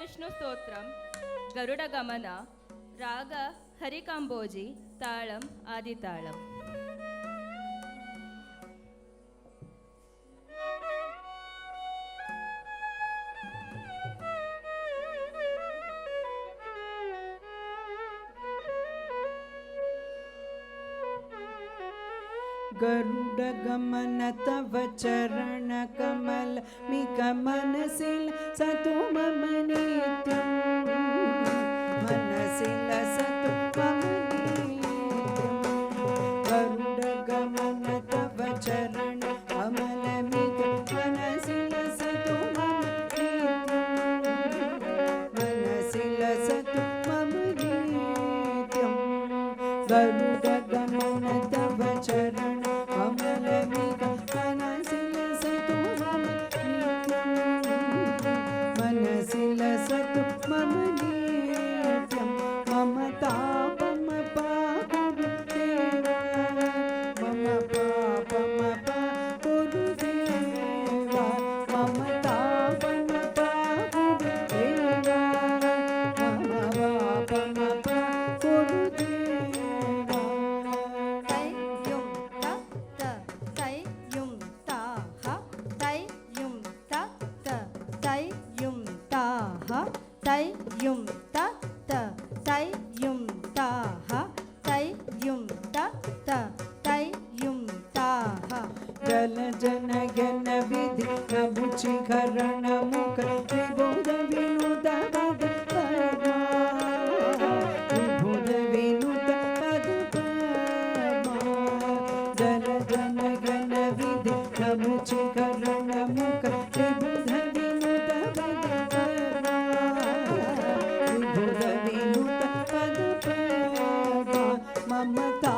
విష్ణు స్తోత్రం, గరుడ గమన, రాగ హరికాంబోజి, తాళం ఆది తాళం. गरुड गमन तव चरण कमल मिक मनसिल सतु मम नित्यं मनसिल सतु मम नित्यं गरुड गमन तव चरण कमल मिक मनसिल सतु मम नित्यं मनसिल सतु मम नित्यं गरुड गमन तव चरण जल जन गण विधि नभुचिकरण मुख विबोध विनुत पद पद्मा विबोध विनुत पद पद्मा जल जन गण विधि नभुचिकरण मुख विबोध विनुत पद पद्मा विबोध विनुत पद पद्मा ममता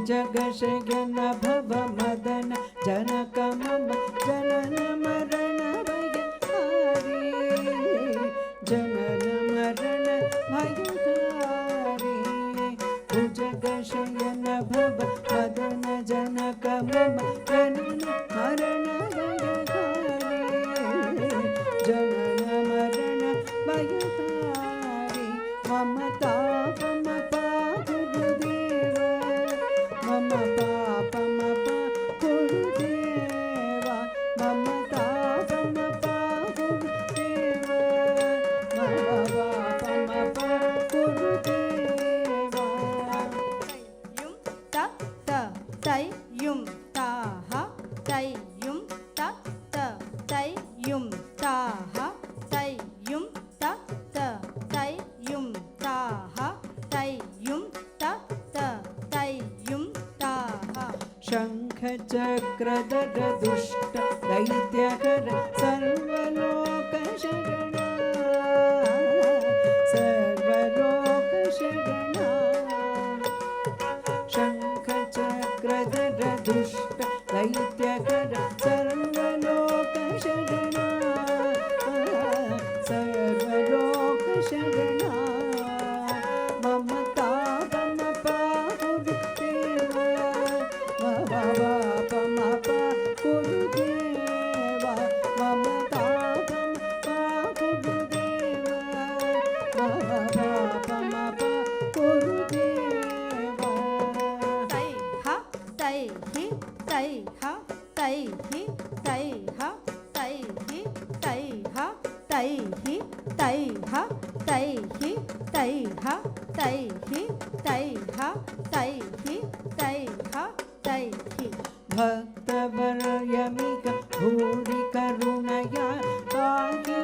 जगशगन भव मदन जनक मम जनन मरण भयहारी जनन मरण भयहारी भुजगशयन भव मदन जनक मम जनन मरण भयहारी जनन मरण भयहारी ममता चक्रधर दुष्ट दैत्यकर सर्वलोक शरणा सर्वलोक शरणा शंख चक्रधर दुष्ट दैत्यकर सर्वलोक शरणा सर्वलोक शरणा ममता भक्तवर्यमिक भूरि करुणया पाहि